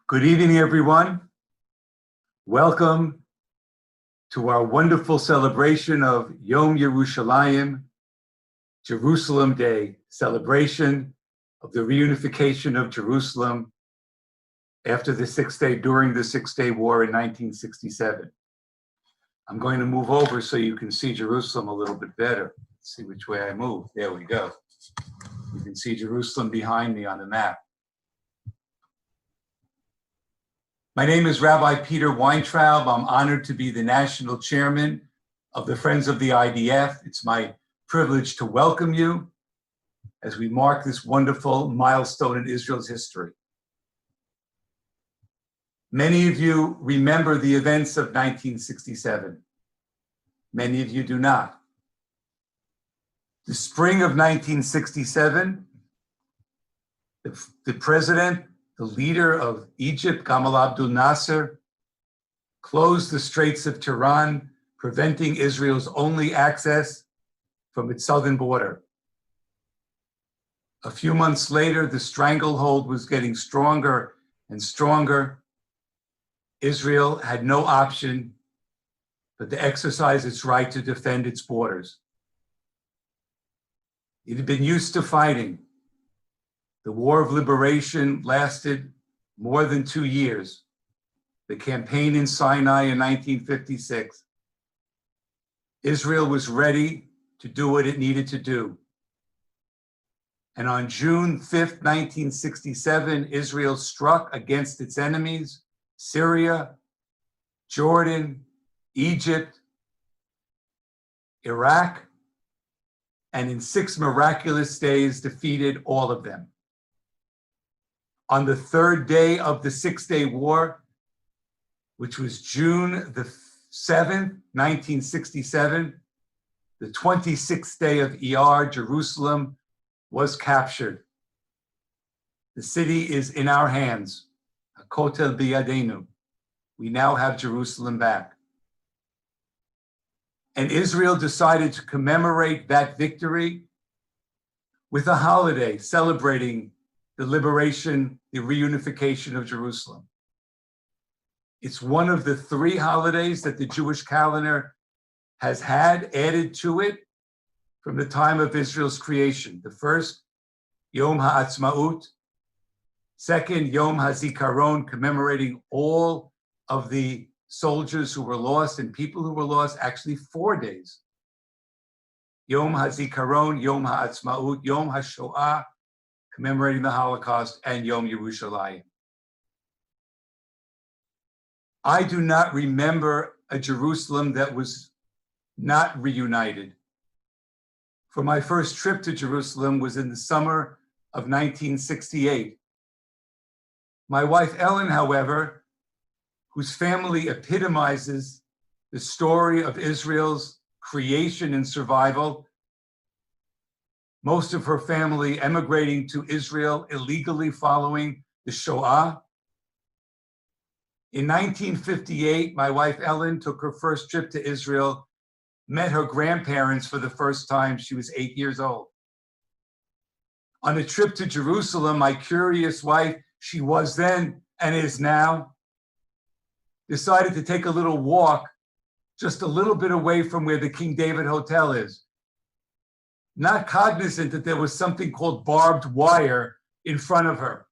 Good evening, everyone. Welcome to our wonderful celebration of Yom Yerushalayim, Jerusalem Day, celebration of the reunification of Jerusalem after the during the Six-Day War in 1967. I'm going to move over so you can see Jerusalem a little bit better. Let's see which way I move. There we go. You can see Jerusalem behind me on the map. My name is Rabbi Peter Weintraub. I'm honored to be the national chairman of the Friends of the IDF. It's my privilege to welcome you as we mark this wonderful milestone in Israel's history. Many of you remember the events of 1967. Many of you do not. The spring of 1967, the president, the leader of Egypt, Gamal Abdel Nasser, closed the Straits of Tiran, preventing Israel's only access from its southern border. A few months later, the stranglehold was getting stronger and stronger. Israel had no option but to exercise its right to defend its borders. It had been used to fighting. The War of Liberation lasted more than 2 years. The campaign in Sinai in 1956. Israel was ready to do what it needed to do. And on June 5th, 1967, Israel struck against its enemies, Syria, Jordan, Egypt, Iraq, and in 6 miraculous days defeated all of them. On the 3rd day of the Six-Day War, which was June the 7th, 1967, the 26th day of Iyar, Jerusalem was captured. The city is in our hands. Hakotel biyadenu. We now have Jerusalem back. And Israel decided to commemorate that victory with a holiday celebrating the liberation, the reunification of Jerusalem. It's one of the 3 holidays that the Jewish calendar has had added to it from the time of Israel's creation. The first, Yom HaAtzmaut. Second, Yom HaZikaron, commemorating all of the soldiers who were lost and people who were lost, actually 4 days. Yom HaZikaron, Yom HaAtzmaut, Yom HaShoah, commemorating the Holocaust, and Yom Yerushalayim. I do not remember a Jerusalem that was not reunited. For my first trip to Jerusalem was in the summer of 1968. My wife Ellen, however, whose family epitomizes the story of Israel's creation and survival, most of her family emigrating to Israel illegally following the Shoah. In 1958, my wife Ellen took her first trip to Israel, met her grandparents for the first time. She was 8 years old. On a trip to Jerusalem, my curious wife, she was then and is now, decided to take a little walk just a little bit away from where the King David Hotel is, not cognizant that there was something called barbed wire in front of her.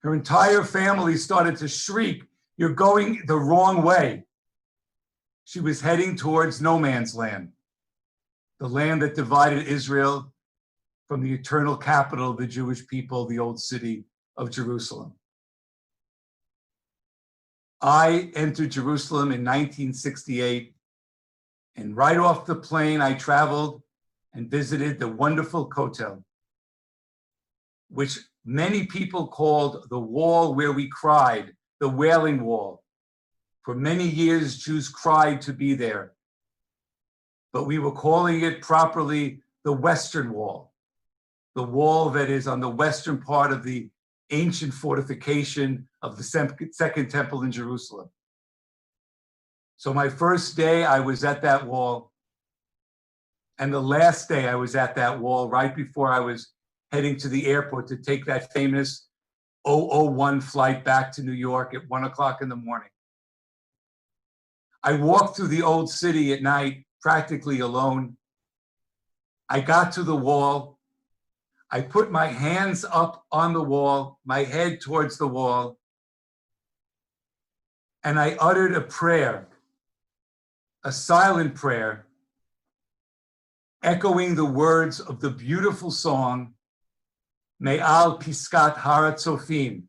Her entire family started to shriek, "You're going the wrong way." She was heading towards no man's land, the land that divided Israel from the eternal capital of the Jewish people, the old city of Jerusalem. I entered Jerusalem in 1968, and right off the plane, I traveled and visited the wonderful Kotel, which many people called the wall where we cried, the Wailing Wall. For many years, Jews cried to be there, but we were calling it properly the Western Wall, the wall that is on the western part of the ancient fortification of the Second Temple in Jerusalem. So my first day, I was at that wall. And the last day I was at that wall, right before I was heading to the airport to take that famous 001 flight back to New York at 1 o'clock in the morning. I walked through the old city at night, practically alone. I got to the wall. I put my hands up on the wall, my head towards the wall, and I uttered a prayer, a silent prayer, echoing the words of the beautiful song, Me'al Piskat Haratzofim.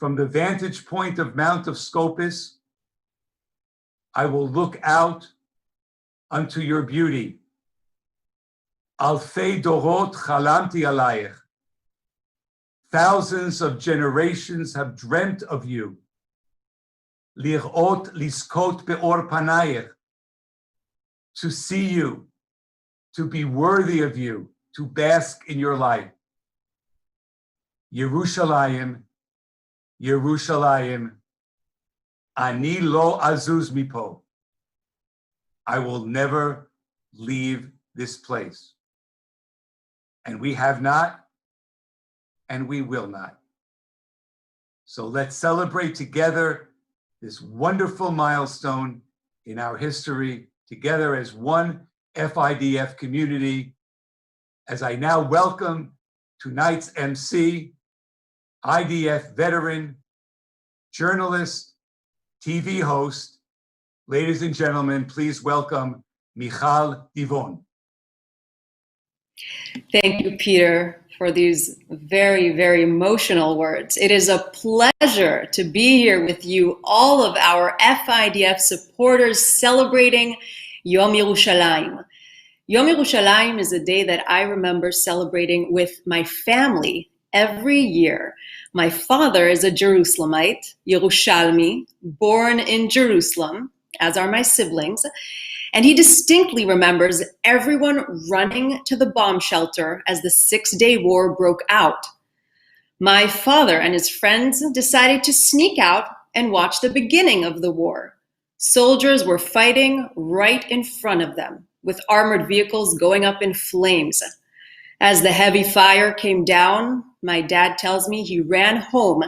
From the vantage point of Mount of Scopus, I will look out unto your beauty. Alfei dorot chalamti alayich. Thousands of generations have dreamt of you. Lirot liskot be'or panayich. To see you, to be worthy of you, to bask in your light. Yerushalayim, Yerushalayim, ani lo azuz mipo. I will never leave this place. And we have not, and we will not. So let's celebrate together this wonderful milestone in our history, together as one FIDF community, as I now welcome tonight's MC, IDF veteran, journalist, TV host. Ladies and gentlemen, please welcome Michal Divon. Thank you, Peter, for these very, very emotional words. It is a pleasure to be here with you, all of our FIDF supporters celebrating Yom Yerushalayim. Yom Yerushalayim is a day that I remember celebrating with my family every year. My father is a Jerusalemite, Yerushalmi, born in Jerusalem, as are my siblings, and he distinctly remembers everyone running to the bomb shelter as the Six-Day War broke out. My father and his friends decided to sneak out and watch the beginning of the war. Soldiers were fighting right in front of them, with armored vehicles going up in flames. As the heavy fire came down, my dad tells me he ran home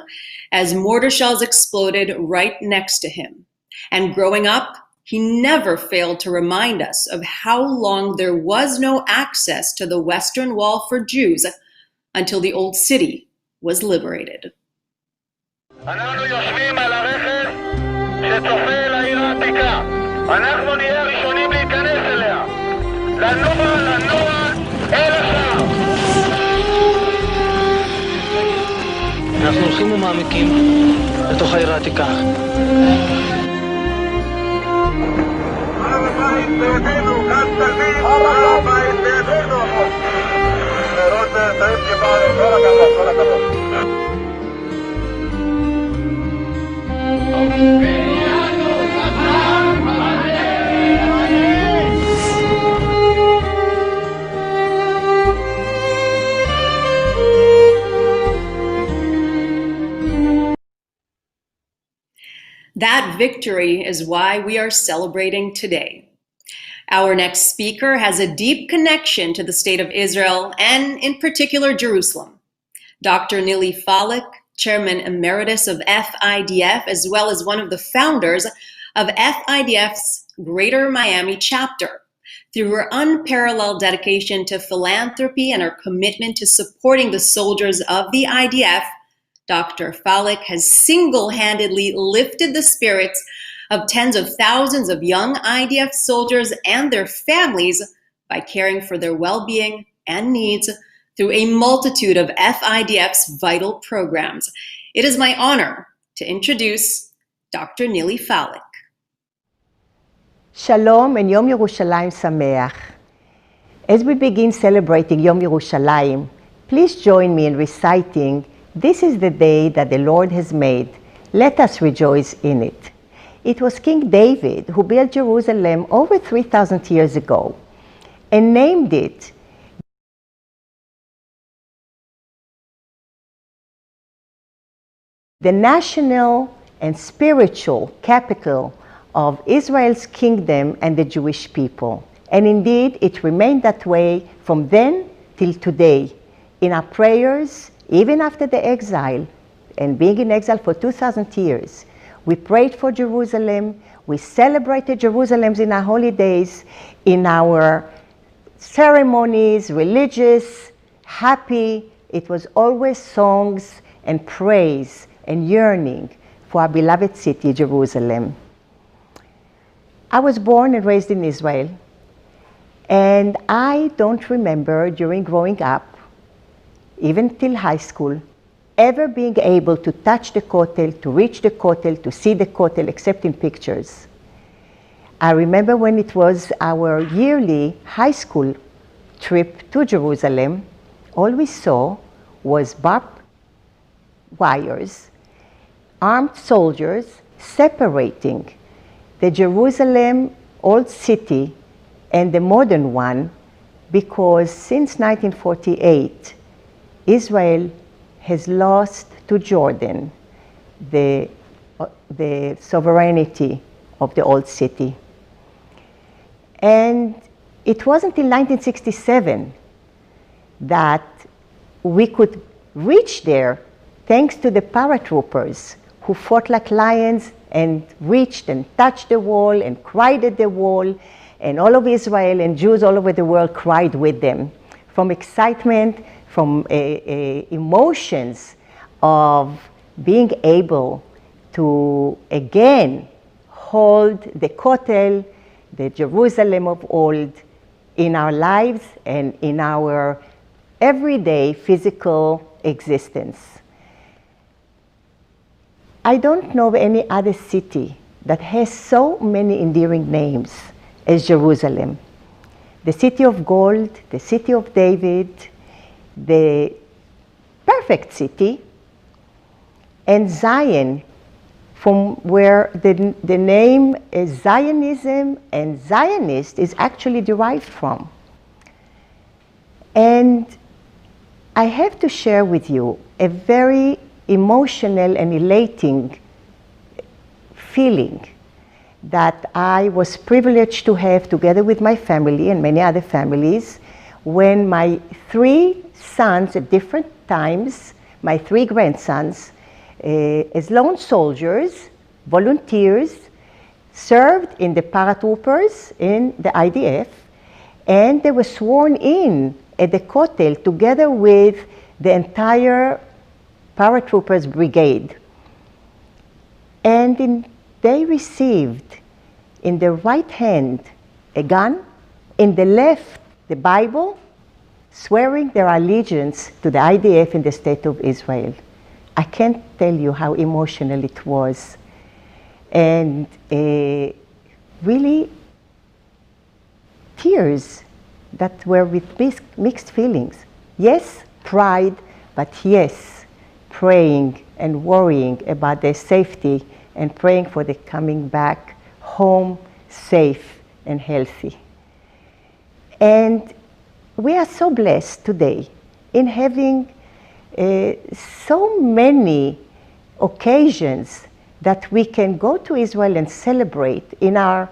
as mortar shells exploded right next to him. And growing up, he never failed to remind us of how long there was no access to the Western Wall for Jews until the Old City was liberated. אנחנו יושבים על הרכס שצופה אל העיר העתיקה. אנחנו נהיה הראשונים להיכנס אליה. לנוע אל השער. אנחנו הולכים ומעמיקים לתוך העיר העתיקה. הר הבית בידינו, כאן תבין, הר הבית בידינו. לראות תאים כבעל, כל הכבוד, כל הכבוד. That victory is why we are celebrating today. Our next speaker has a deep connection to the state of Israel and in particular Jerusalem. Dr. Nili Falik, Chairman Emeritus of FIDF, as well as one of the founders of FIDF's Greater Miami chapter. Through her unparalleled dedication to philanthropy and her commitment to supporting the soldiers of the IDF, Dr. Falik has single-handedly lifted the spirits of tens of thousands of young IDF soldiers and their families by caring for their well-being and needs through a multitude of FIDF's vital programs. It is my honor to introduce Dr. Nili Falik. Shalom and Yom Yerushalayim Sameach. As we begin celebrating Yom Yerushalayim, please join me in reciting, "This is the day that the Lord has made. Let us rejoice in it." It was King David who built Jerusalem over 3,000 years ago and named it the national and spiritual capital of Israel's kingdom and the Jewish people. And indeed, it remained that way from then till today, in our prayers even after the exile and being in exile for 2,000 years, we prayed for Jerusalem, we celebrated Jerusalem in our holidays, in our ceremonies, religious, happy. It was always songs and praise and yearning for our beloved city, Jerusalem. I was born and raised in Israel, and I don't remember during growing up, even till high school, ever being able to touch the Kotel, to reach the Kotel, to see the Kotel, except in pictures. I remember when it was our yearly high school trip to Jerusalem, all we saw was barbed wires, armed soldiers separating the Jerusalem old city and the modern one, because since 1948, Israel has lost to Jordan the sovereignty of the old city. And it wasn't until 1967 that we could reach there thanks to the paratroopers who fought like lions and reached and touched the wall and cried at the wall, and all of Israel and Jews all over the world cried with them from excitement, from emotions of being able to again hold the Kotel, the Jerusalem of old, in our lives and in our everyday physical existence. I don't know of any other city that has so many endearing names as Jerusalem. The city of gold, the city of David, the perfect city, and Zion, from where the name is Zionism and Zionist is actually derived from. And I have to share with you a very emotional and elating feeling that I was privileged to have together with my family and many other families when my 3 sons at different times, my 3 grandsons, as lone soldiers, volunteers, served in the Paratroopers in the IDF, and they were sworn in at the Kotel together with the entire Paratroopers Brigade. And they received in the right hand a gun, in the left the Bible, swearing their allegiance to the IDF in the State of Israel. I can't tell you how emotional it was. And really tears that were with mixed feelings. Yes, pride, but yes, praying and worrying about their safety and praying for their coming back home safe and healthy. And we are so blessed today in having so many occasions that we can go to Israel and celebrate in our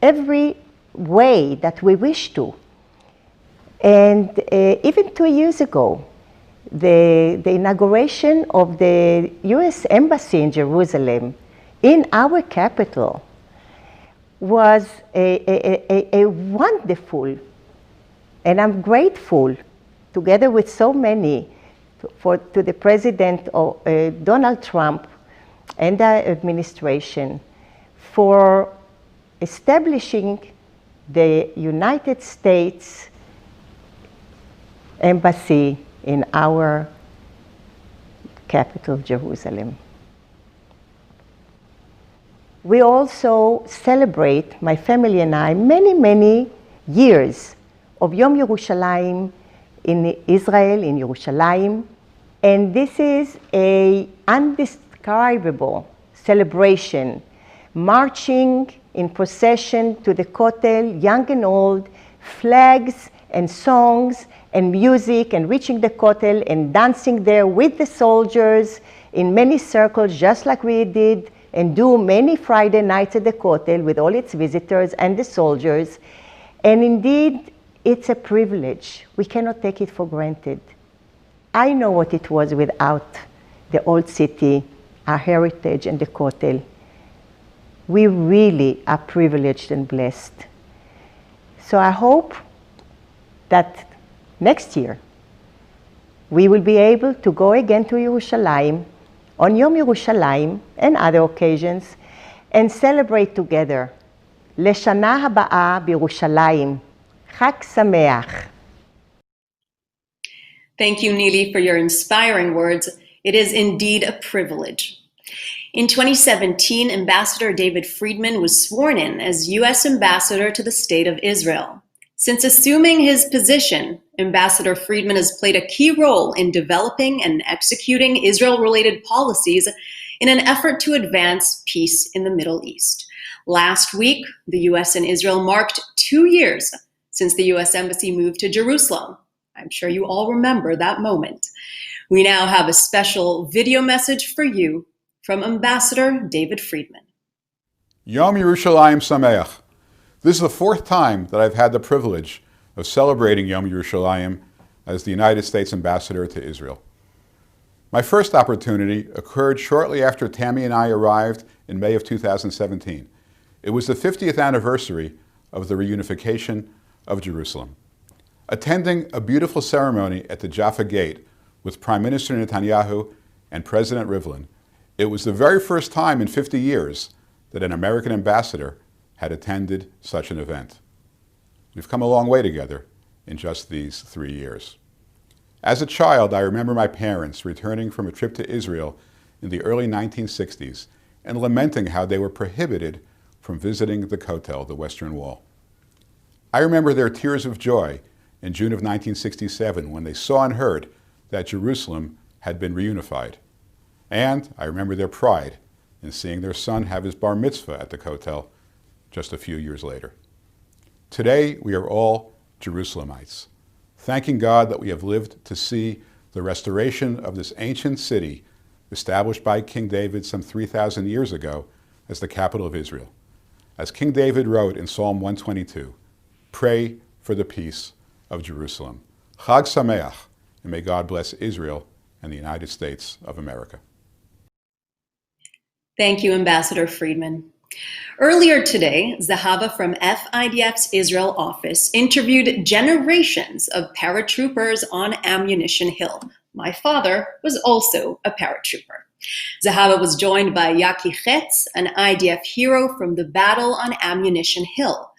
every way that we wish to. And even 2 years ago, the inauguration of the US Embassy in Jerusalem, in our capital, was a wonderful, and I'm grateful, together with so many, to the President Donald Trump and the administration for establishing the United States Embassy in our capital, Jerusalem. We also celebrate, my family and I, many, many years of Yom Yerushalayim in Israel, in Yerushalayim. And this is an indescribable celebration, marching in procession to the Kotel, young and old, flags and songs and music, and reaching the Kotel and dancing there with the soldiers in many circles, just like we did and do many Friday nights at the Kotel with all its visitors and the soldiers. And indeed, it's a privilege. We cannot take it for granted. I know what it was without the old city, our heritage, and the Kotel. We really are privileged and blessed. So I hope that next year we will be able to go again to Yerushalayim on Yom Yerushalayim and other occasions and celebrate together. לשנה הבאה בירושלים. חג שמח. Thank you, Neely, for your inspiring words. It is indeed a privilege. In 2017, Ambassador David Friedman was sworn in as U.S. Ambassador to the State of Israel. Since assuming his position, Ambassador Friedman has played a key role in developing and executing Israel-related policies in an effort to advance peace in the Middle East. Last week, the U.S. and Israel marked 2 years since the U.S. Embassy moved to Jerusalem. I'm sure you all remember that moment. We now have a special video message for you from Ambassador David Friedman. Yom Yerushalayim Sameach. This is the 4th time that I've had the privilege of celebrating Yom Yerushalayim as the United States Ambassador to Israel. My first opportunity occurred shortly after Tammy and I arrived in May of 2017. It was the 50th anniversary of the reunification of Jerusalem. Attending a beautiful ceremony at the Jaffa Gate with Prime Minister Netanyahu and President Rivlin, it was the very first time in 50 years that an American ambassador had attended such an event. We've come a long way together in just these 3 years. As a child, I remember my parents returning from a trip to Israel in the early 1960s and lamenting how they were prohibited from visiting the Kotel, the Western Wall. I remember their tears of joy in June of 1967 when they saw and heard that Jerusalem had been reunified. And I remember their pride in seeing their son have his bar mitzvah at the Kotel just a few years later. Today, we are all Jerusalemites, thanking God that we have lived to see the restoration of this ancient city established by King David some 3,000 years ago as the capital of Israel. As King David wrote in Psalm 122, pray for the peace of Jerusalem. Chag Sameach, and may God bless Israel and the United States of America. Thank you, Ambassador Friedman. Earlier today, Zahava from FIDF's Israel office interviewed generations of paratroopers on Ammunition Hill. My father was also a paratrooper. Zahava was joined by Yaki Chetz, an IDF hero from the battle on Ammunition Hill.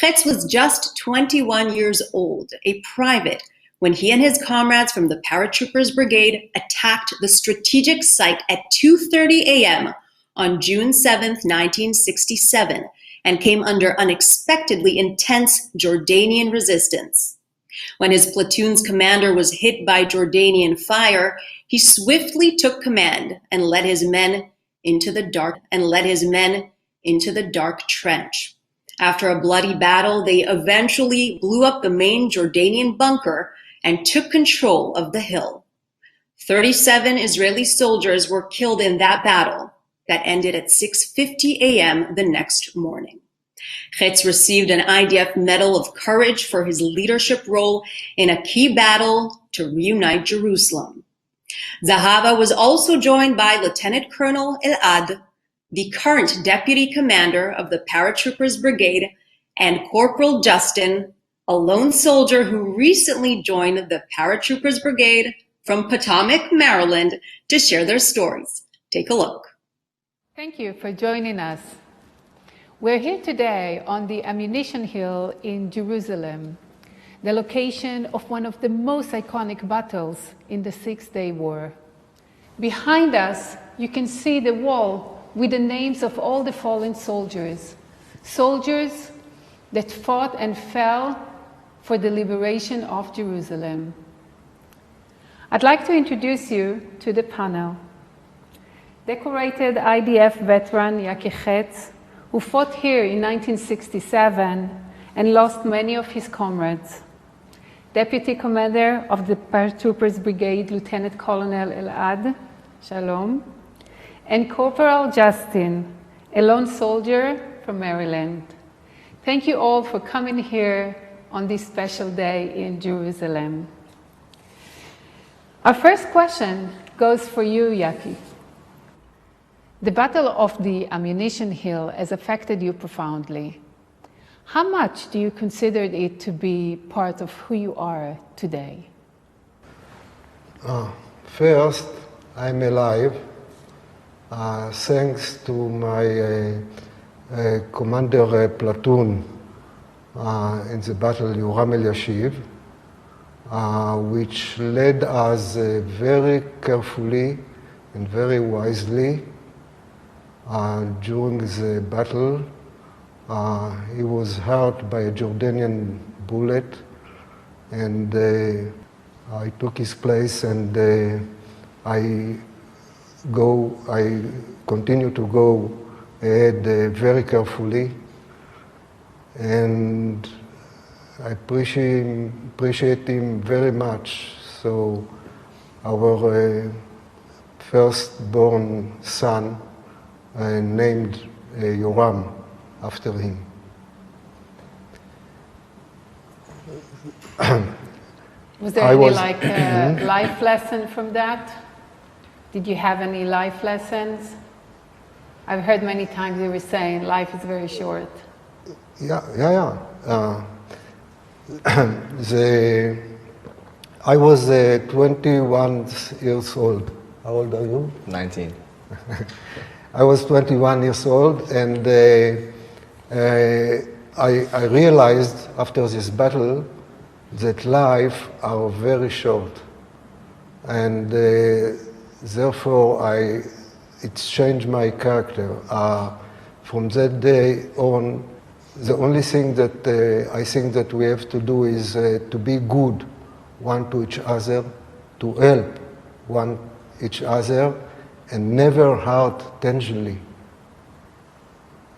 Chetz was just 21 years old, a private, when he and his comrades from the Paratroopers Brigade attacked the strategic site at 2:30 a.m. on June 7, 1967, and came under unexpectedly intense Jordanian resistance. When his platoon's commander was hit by Jordanian fire, he swiftly took command and led his men into the dark trench. After a bloody battle, they eventually blew up the main Jordanian bunker and took control of the hill. 37 Israeli soldiers were killed in that battle that ended at 6:50 a.m. the next morning. Chetz received an IDF Medal of Courage for his leadership role in a key battle to reunite Jerusalem. Zahava was also joined by Lieutenant Colonel Elad, the current deputy commander of the Paratroopers Brigade, and Corporal Justin, a lone soldier who recently joined the Paratroopers Brigade from Potomac, Maryland, to share their stories. Take a look. Thank you for joining us. We're here today on the Ammunition Hill in Jerusalem, the location of one of the most iconic battles in the Six-Day War. Behind us, you can see the wall with the names of all the fallen soldiers, soldiers that fought and fell for the liberation of Jerusalem. I'd like to introduce you to the panel. Decorated IDF veteran Yaki Chetz, who fought here in 1967 and lost many of his comrades. Deputy Commander of the Paratroopers Brigade, Lieutenant Colonel Elad, Shalom, and Corporal Justin, a lone soldier from Maryland. Thank you all for coming here on this special day in Jerusalem. Our first question goes for you, Yaki. The Battle of the Ammunition Hill has affected you profoundly. How much do you consider it to be part of who you are today? First, I'm alive thanks to my commander platoon in the battle, Yoram Eliashiv, which led us very carefully and very wisely during the battle. He was hurt by a Jordanian bullet, and I took his place, and I continue to go ahead very carefully, and I appreciate him very much. So our firstborn son named Yoram after him. Was there any life lesson from that? Did you have any life lessons? I've heard many times you were saying life is very short. Yeah. I was 21 years old. How old are you? 19. I was 21 years old, and I realized after this battle that life are very short, and therefore it changed my character. From that day on, the only thing that I think that we have to do is to be good one to each other, to help one each other, and never hurt intentionally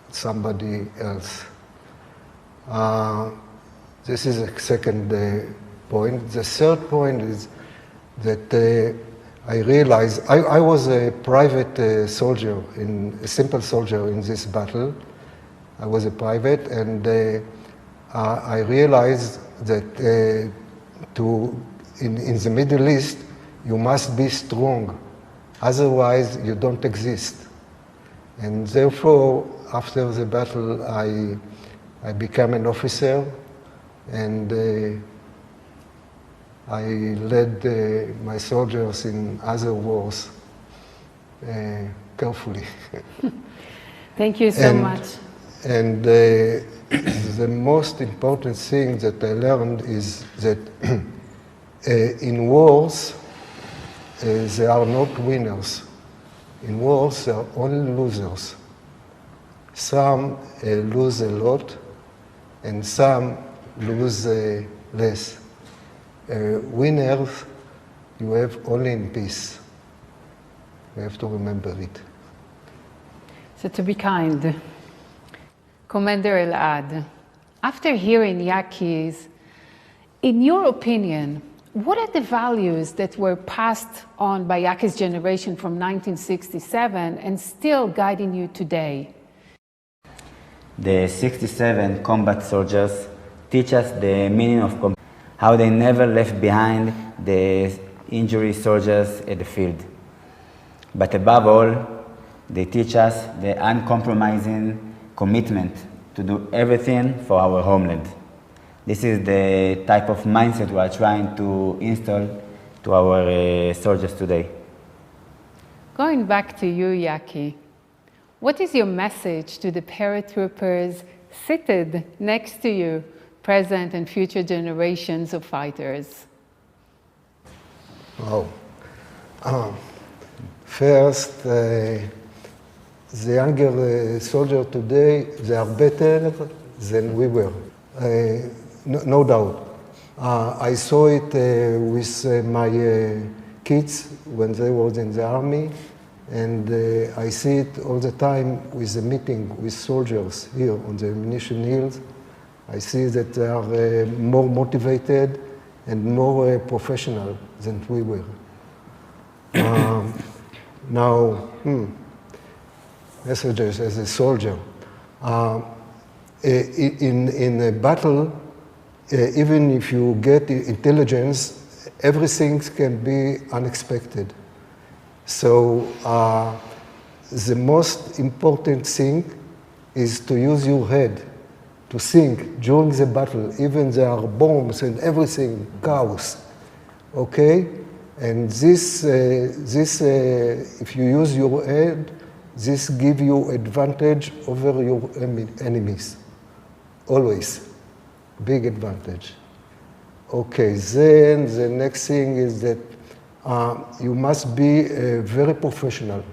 somebody else. This is the second point. The third point is that I realized I was a private soldier, a simple soldier in this battle. I was a private, and I realized that in the Middle East, you must be strong. Otherwise, you don't exist. And therefore, after the battle, I became an officer, and I led my soldiers in other wars carefully. Thank you so much. And the most important thing that I learned is that in wars, there are not winners. In wars, there are only losers. Some lose a lot, and some lose less. Winners, you have only in peace. We have to remember it. So to be kind. Commander Elad, after hearing Yaki's, in your opinion, what are the values that were passed on by Yaki's generation from 1967 and still guiding you today? The 67 combat soldiers teach us the meaning of combat, how they never left behind the injured soldiers at the field. But above all, they teach us the uncompromising commitment to do everything for our homeland. This is the type of mindset we are trying to install to our soldiers today. Going back to you, Yaki, what is your message to the paratroopers seated next to you, present and future generations of fighters? Oh. First, the younger soldiers today, they are better than we were, no doubt. I saw it with my kids when they were in the army, and I see it all the time with the meeting with soldiers here on the ammunition hills. I see that they are more motivated and more professional than we were. Now, messages as a soldier. In a battle, even if you get intelligence, everything can be unexpected. So the most important thing is to use your head to think during the battle, even there are bombs and everything, chaos, okay? And this, if you use your head, this gives you advantage over your enemies, always, big advantage. Okay, then the next thing is that you must be very professional,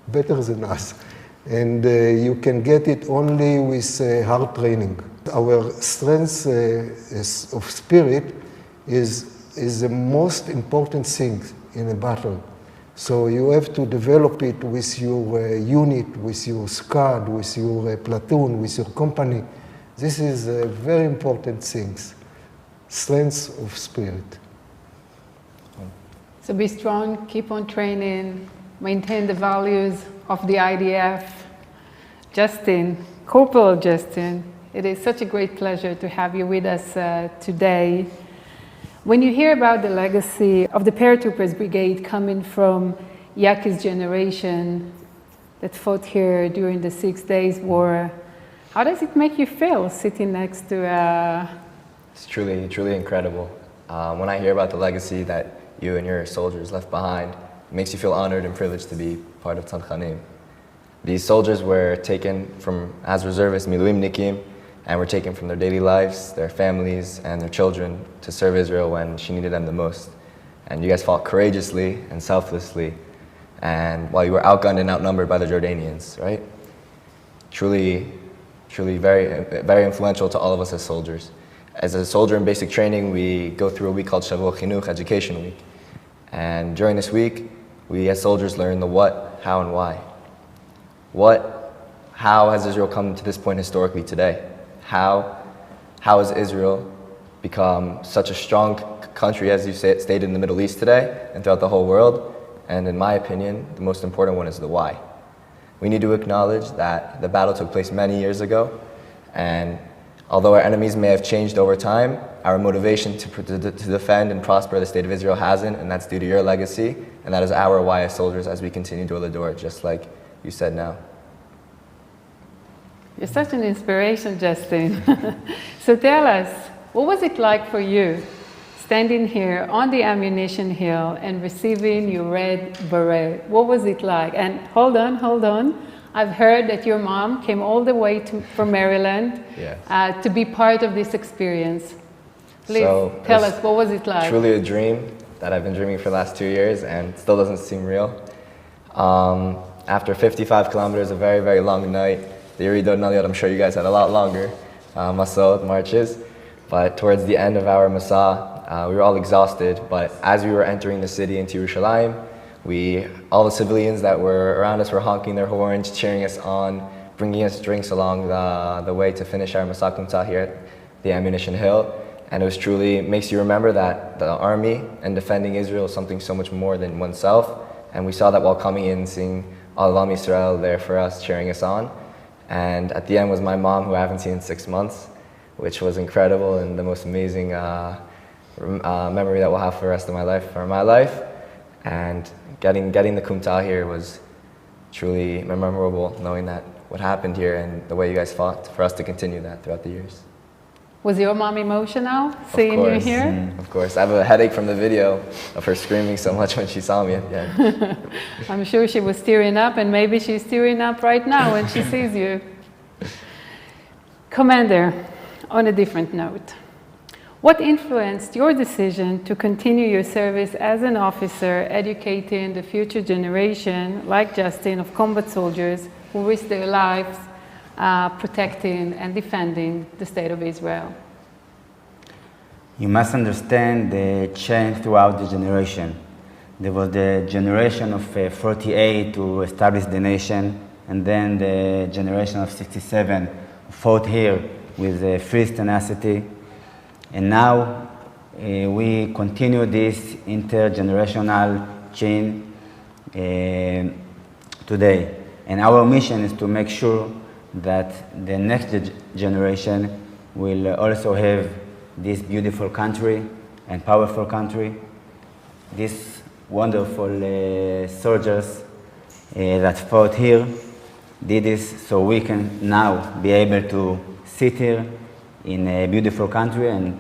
better than us. And you can get it only with hard training. Our strength of spirit is the most important thing in a battle. So you have to develop it with your unit, with your squad, with your platoon, with your company. This is a very important thing, strength of spirit. So be strong, keep on training, maintain the values of the IDF. Justin, Corporal Justin, it is such a great pleasure to have you with us today. When you hear about the legacy of the Paratroopers Brigade coming from Yaki's generation that fought here during the 6 Days War, how does it make you feel sitting next to It's truly incredible. When I hear about the legacy that you and your soldiers left behind, it makes you feel honored and privileged to be part of Tzadchanim. These soldiers were taken from, as reservists, miluimnikim, and were taken from their daily lives, their families, and their children to serve Israel when she needed them the most. And you guys fought courageously and selflessly, and while you were outgunned and outnumbered by the Jordanians, right? Truly very influential to all of us as soldiers. As a soldier in basic training, we go through a week called Shavua Chinuch, Education Week. And during this week, we as soldiers learn the what, how, and why. How has Israel come to this point historically today? How has Israel become such a strong country, as you stated, in the Middle East today and throughout the whole world? And in my opinion, the most important one is the why. We need to acknowledge that the battle took place many years ago, and although our enemies may have changed over time, our motivation to defend and prosper the state of Israel hasn't, and that's due to your legacy, and that is our why as soldiers as we continue to adore, just like you said now. You're such an inspiration, Justin. So tell us, what was it like for you standing here on the ammunition hill and receiving your red beret? What was it like? And hold on. I've heard that your mom came all the way from Maryland to be part of this experience. Please tell us, what was it like? Truly a dream that I've been dreaming for the last 2 years and still doesn't seem real. After 55 kilometers, a very long night, the Yeridot Naliyot, I'm sure you guys had a lot longer, Masot, marches. But towards the end of our Masa, we were all exhausted, but as we were entering the city into Yerushalayim, all the civilians that were around us were honking their horns, cheering us on, bringing us drinks along the way to finish our Masa Kumta here at the Ammunition Hill. And it was truly, makes you remember that the army and defending Israel is something so much more than oneself. And we saw that while coming in, seeing Olam Yisrael there for us, cheering us on. And at the end was my mom, who I haven't seen in 6 months, which was incredible and the most amazing memory that we'll have for the rest of my life. And getting the Kumta here was truly memorable, knowing that what happened here and the way you guys fought for us to continue that throughout the years. Was your mom emotional seeing you here? Of course. I have a headache from the video of her screaming so much when she saw me at the end. I'm sure she was tearing up, and maybe she's tearing up right now when she sees you. Commander, on a different note, what influenced your decision to continue your service as an officer, educating the future generation, like Justin, of combat soldiers who risk their lives protecting and defending the state of Israel? You must understand the change throughout the generation. There was the generation of 48 to establish the nation, and then the generation of 67 fought here with fierce tenacity. And now we continue this intergenerational chain today. And our mission is to make sure that the next generation will also have this beautiful country and powerful country. These wonderful soldiers that fought here did this so we can now be able to sit here in a beautiful country, and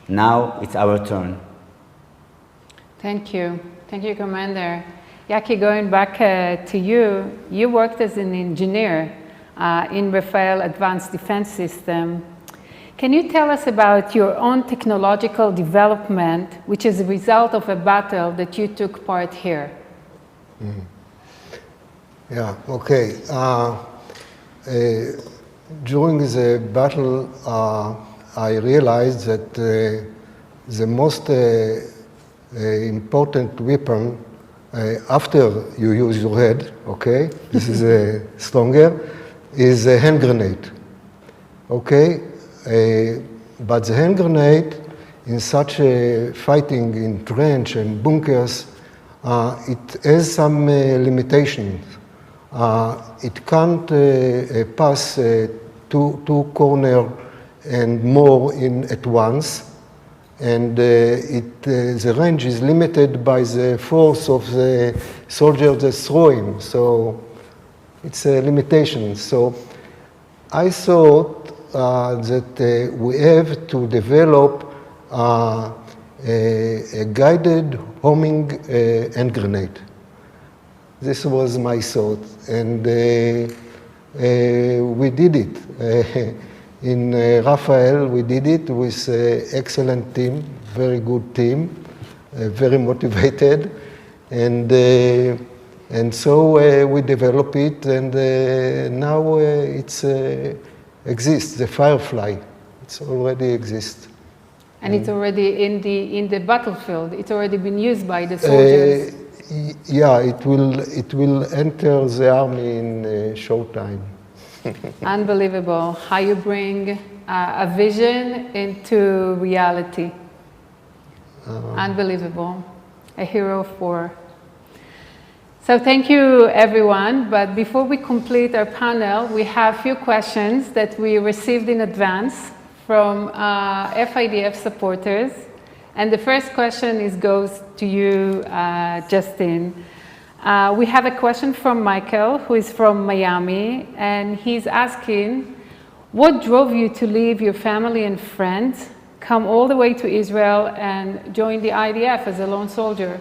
now it's our turn. Thank you. Thank you, Commander. Yaki, going back to you, you worked as an engineer in Rafael Advanced Defense System. Can you tell us about your own technological development, which is a result of a battle that you took part here? Yeah, okay. During the battle, I realized that the most important weapon after you use your head, okay, this is stronger, is a hand grenade, okay? But the hand grenade, in such fighting in trench and bunkers, it has some limitations. It can't pass two corners and more in at once, and the range is limited by the force of the soldier that's throwing. So it's a limitation. So I thought that we have to develop a guided homing hand grenade. This was my thought, and we did it. In Rafael, we did it with an excellent team, very good team, very motivated, and so we developed it, and now it exists. The Firefly, it's already exists. And it's already in the battlefield. It's already been used by the soldiers. Yeah, it will enter the army in a short time. Unbelievable how you bring a vision into reality. Unbelievable. A hero of war. So thank you, everyone. But before we complete our panel, we have a few questions that we received in advance from FIDF supporters. And the first question goes to you, Justin. We have a question from Michael, who is from Miami, and he's asking, what drove you to leave your family and friends, come all the way to Israel, and join the IDF as a lone soldier?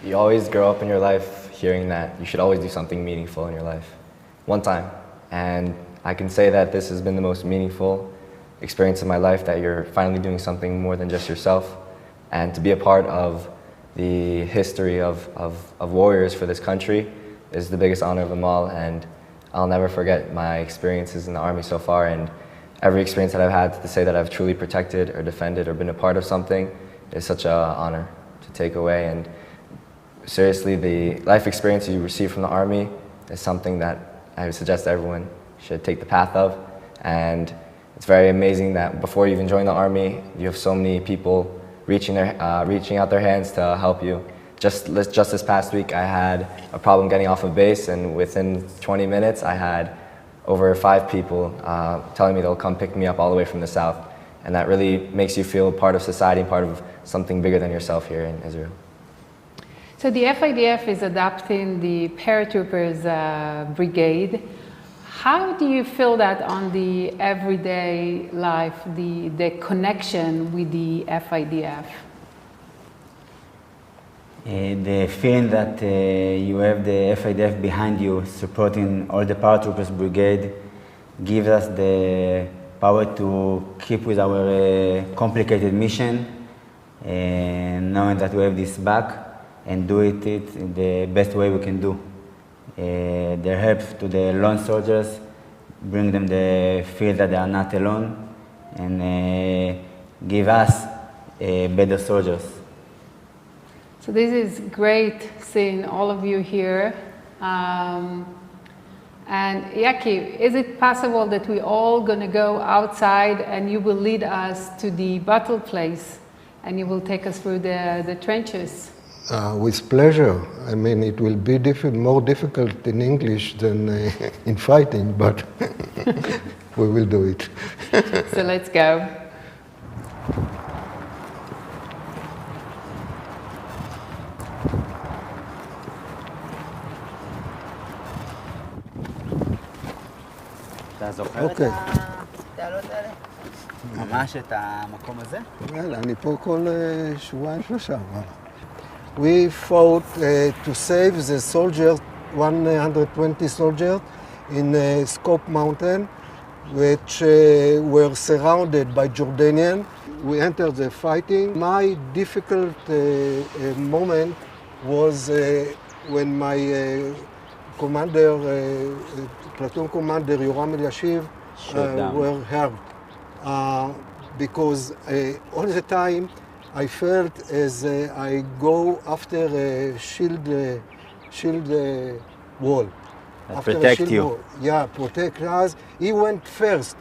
You always grow up in your life hearing that you should always do something meaningful in your life, one time. And I can say that this has been the most meaningful experience of my life, that you're finally doing something more than just yourself, and to be a part of the history of warriors for this country is the biggest honor of them all. And I'll never forget my experiences in the Army so far, and every experience that I've had to say that I've truly protected or defended or been a part of something is such an honor to take away. And seriously, the life experience you receive from the Army is something that I would suggest everyone should take the path of. And it's very amazing that before you even join the Army, you have so many people reaching out their hands to help you. Just this past week, I had a problem getting off of base, and within 20 minutes, I had over 5 people telling me they'll come pick me up all the way from the south. And that really makes you feel part of society, part of something bigger than yourself here in Israel. So the FIDF is adopting the Paratroopers Brigade. How do you feel that on the everyday life, the connection with the FIDF? The feeling that you have the FIDF behind you, supporting all the Paratroopers Brigade, gives us the power to keep with our complicated mission, and knowing that we have this back and do it in the best way we can do. Their help to the lone soldiers, bring them the feel that they are not alone, and give us better soldiers. So this is great seeing all of you here. And Yaki, is it possible that we all going to go outside and you will lead us to the battle place and you will take us through the trenches? With pleasure. I mean, it will be more difficult in English than in fighting, but we will do it. So let's go. אתה זוכר את אוקיי. התעלות האלה? ממש את המקום הזה? יאללה, אני פה כל שבועיים שלושה. We fought to save the soldiers, 120 soldiers, in Scope Mountain, which were surrounded by Jordanian. We entered the fighting. My difficult moment was when my commander, platoon commander Yoram Eliashiv, were hurt. Because all the time I felt as I go after a shield wall. After protect a shield you. wall. Yeah, protect us. He went first.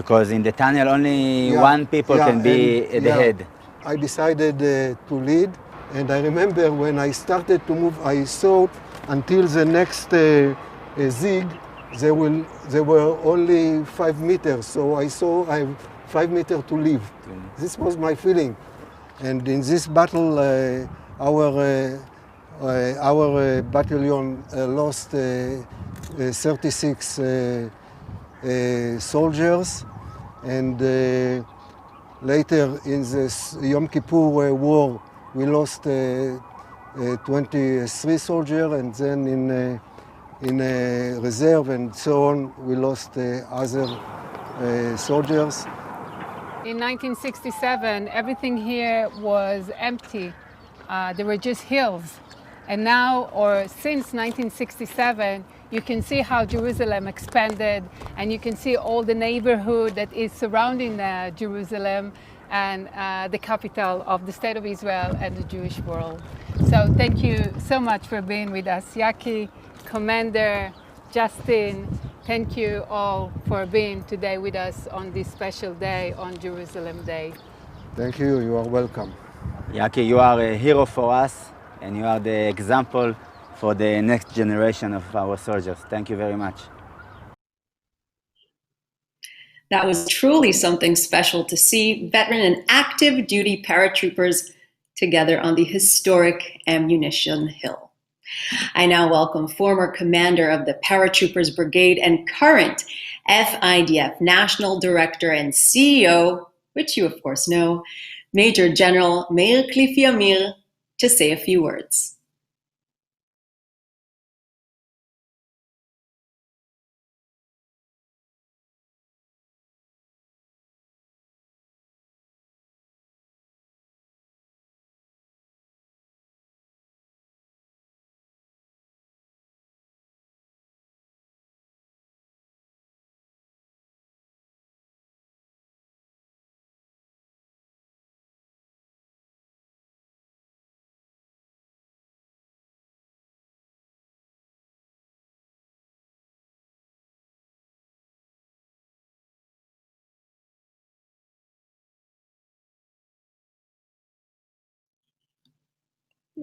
Because in the tunnel only Yeah, one people yeah, can be and, at the yeah, head. I decided to lead, and I remember when I started to move, I saw until the next zig, there were only 5 meters, so I saw I have 5 meters to leave. This was my feeling. And in this battle, our battalion lost 36 soldiers, and later in the Yom Kippur war, we lost 23 soldiers, and then in reserve and so on, we lost other soldiers. In 1967, everything here was empty. There were just hills. And now, or since 1967, you can see how Jerusalem expanded, and you can see all the neighborhood that is surrounding Jerusalem and the capital of the State of Israel and the Jewish world. So thank you so much for being with us. Yaki, Commander, Justin, thank you all for being today with us on this special day, on Jerusalem Day. Thank you, you are welcome. Yaki, you are a hero for us, and you are the example for the next generation of our soldiers. Thank you very much. That was truly something special to see veteran and active duty paratroopers together on the historic Ammunition Hill. I now welcome former commander of the Paratroopers Brigade and current FIDF National Director and CEO, which you of course know, Major General Meir Cliffy Amir, to say a few words.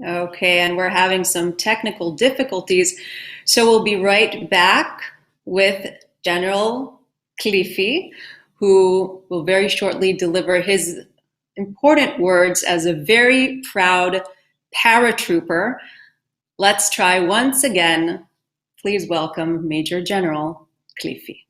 Okay, and we're having some technical difficulties, so we'll be right back with General Cliffy, who will very shortly deliver his important words as a very proud paratrooper. Let's try once again. Please welcome Major General Cliffy.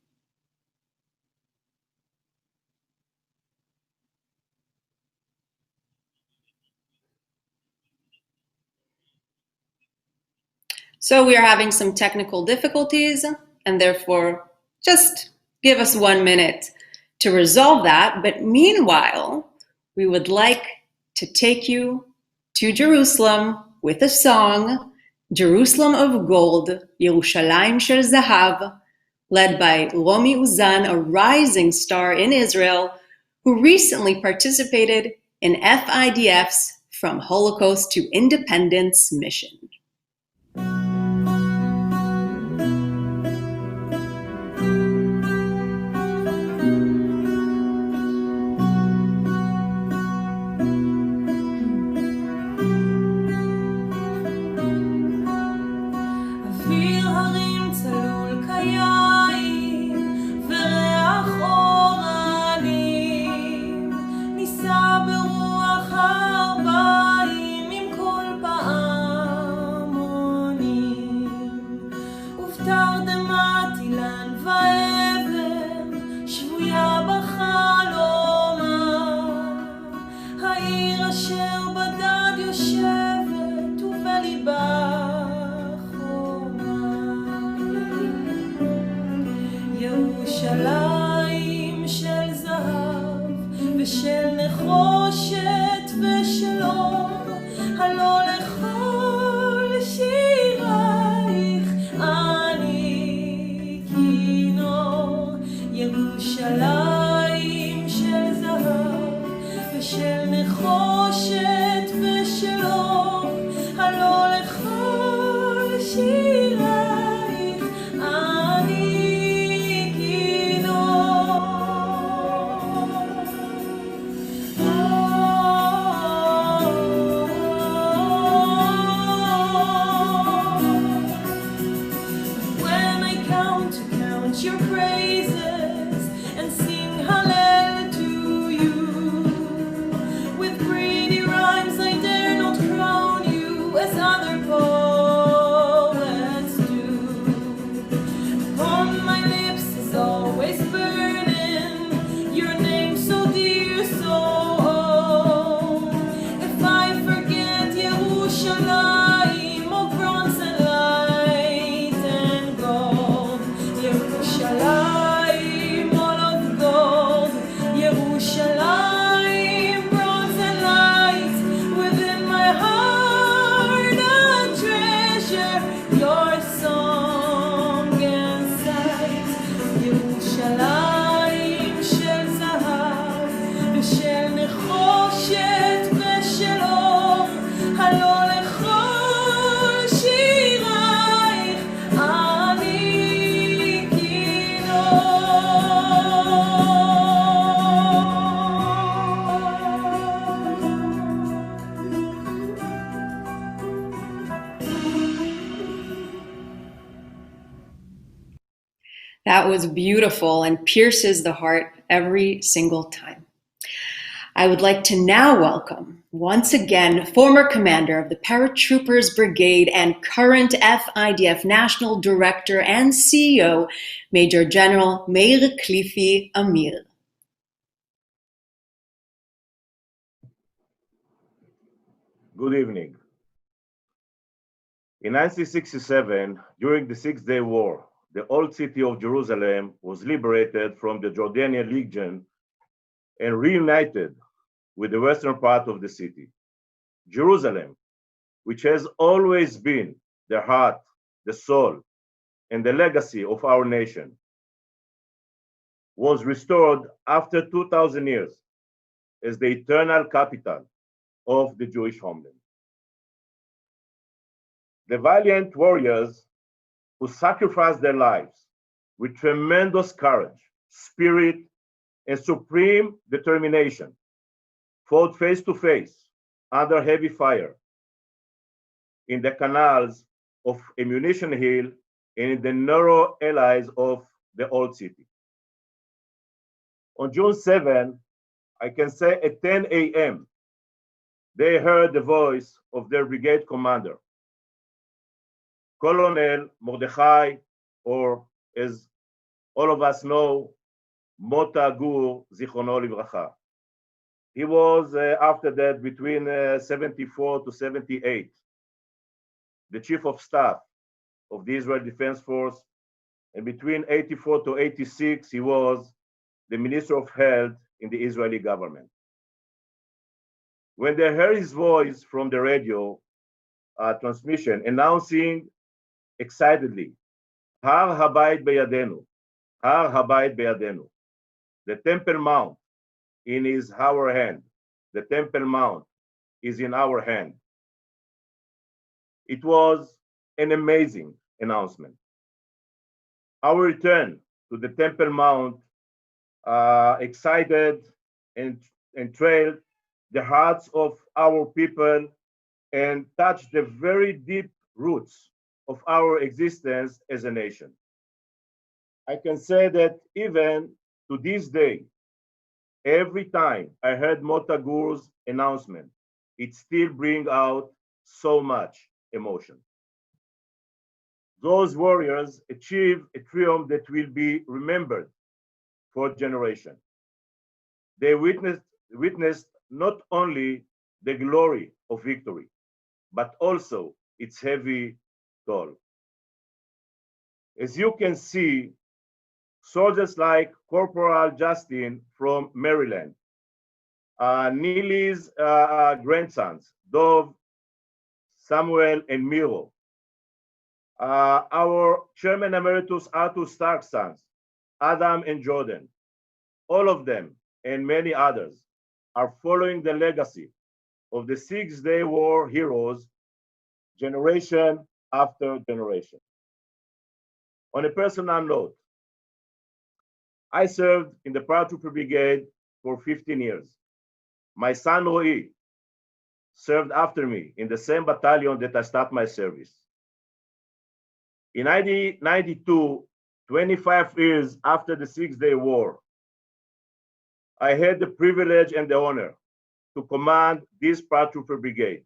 So we are having some technical difficulties, and therefore just give us 1 minute to resolve that. But meanwhile, we would like to take you to Jerusalem with a song, Jerusalem of Gold, Yerushalayim Shel Zahav, led by Romi Uzan, a rising star in Israel, who recently participated in FIDF's From Holocaust to Independence mission. נישא ברוח 40 עם כל פעם העיר אשר בדד יושבת ובליבה חומה. ירושלים של זהב ושל נחושת ושל אור, הלא לכל שירייך אני כינור. ירושלים של זהב ושל נחושת ושל אור, הלא לכל שירייך אני כינור. When I count your praises and sing hallel to you, with greedy rhymes I dare not crown you as other poets do. Upon my lips is always burning your name so dear, so old. If I forget Yerushalayim, oh bronze and light and gold, Yerushalayim, all of gold, Yerushalayim, bronze and light, within my heart a treasure, your song and sight. Yerushalayim shel zahav ושל נחושת ושל אור, הלא לכל שירייך אני That was beautiful and pierces the heart every single time. I would like to now welcome, once again, former commander of the Paratroopers Brigade and current FIDF National Director and CEO, Major General Meir Cliffy Amir. Good evening. In 1967, during the Six-Day War, the old city of Jerusalem was liberated from the Jordanian Legion and reunited with the western part of the city. Jerusalem, which has always been the heart, the soul, and the legacy of our nation, was restored after 2,000 years as the eternal capital of the Jewish homeland. The valiant warriors who sacrificed their lives with tremendous courage, spirit, and supreme determination fought face to face under heavy fire in the canals of Ammunition Hill and in the narrow alleys of the old city. On June 7, I can say at 10 a.m., they heard the voice of their brigade commander, Colonel Mordechai, or as all of us know, Mota Gur, Zichrono Livracha. He was, after that, between 74 to 78, the chief of staff of the Israel Defense Force, and between 84 to 86, he was the Minister of Health in the Israeli government. When they heard his voice from the radio transmission announcing excitedly, Har Habayit Beyadenu, Har Habayit Beyadenu, the Temple Mount is our hand, the Temple Mount is in our hand. It was an amazing announcement. Our return to the Temple Mount excited and trailed the hearts of our people and touched the very deep roots of our existence as a nation. I can say that even to this day, every time I heard Mota Gur's announcement, it still brings out so much emotion. Those warriors achieved a triumph that will be remembered for generations. They witnessed not only the glory of victory, but also its heavy toll. As you can see, soldiers like Corporal Justin from Maryland, Neely's grandsons, Dov, Samuel, and Miro, our Chairman Emeritus Arthur Stark's sons, Adam and Jordan, all of them and many others are following the legacy of the Six-Day War heroes generation after generation. On a personal note, I served in the Paratrooper Brigade for 15 years. My son Roy served after me in the same battalion that I started my service. In 1992, 25 years after the Six-Day War, I had the privilege and the honor to command this Paratrooper Brigade,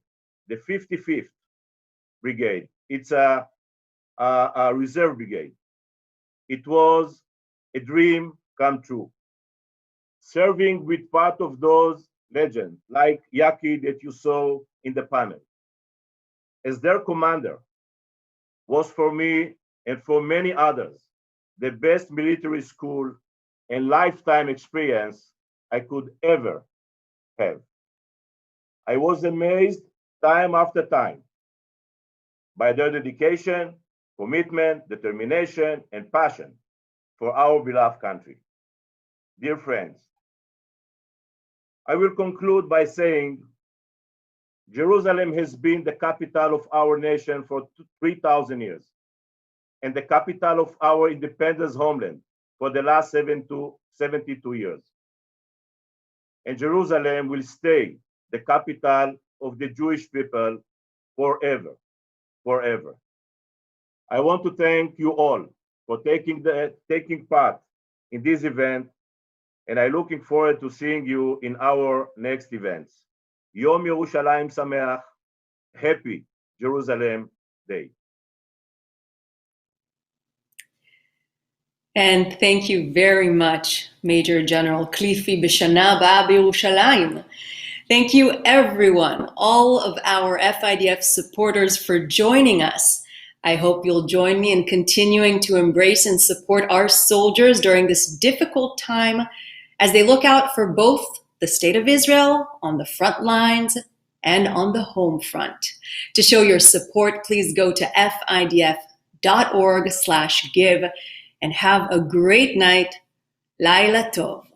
the 55th Brigade. It's a reserve brigade. It was a dream come true. Serving with part of those legends like Yaki that you saw in the panel. As their commander was for me and for many others, the best military school and lifetime experience I could ever have. I was amazed time after time by their dedication, commitment, determination, and passion for our beloved country. Dear friends, I will conclude by saying Jerusalem has been the capital of our nation for 3,000 years and the capital of our independence homeland for the last 72 years. And Jerusalem will stay the capital of the Jewish people forever, forever. I want to thank you all for taking part in this event, and I'm looking forward to seeing you in our next events. Yom Yerushalayim Sameach, Happy Jerusalem Day. And thank you very much, Major General Klifi B'Shana Ba B'Yerushalayim. Thank you, everyone, all of our FIDF supporters for joining us. I hope you'll join me in continuing to embrace and support our soldiers during this difficult time as they look out for both the state of Israel on the front lines and on the home front. To show your support, please go to fidf.org/give and have a great night. Laila Tov.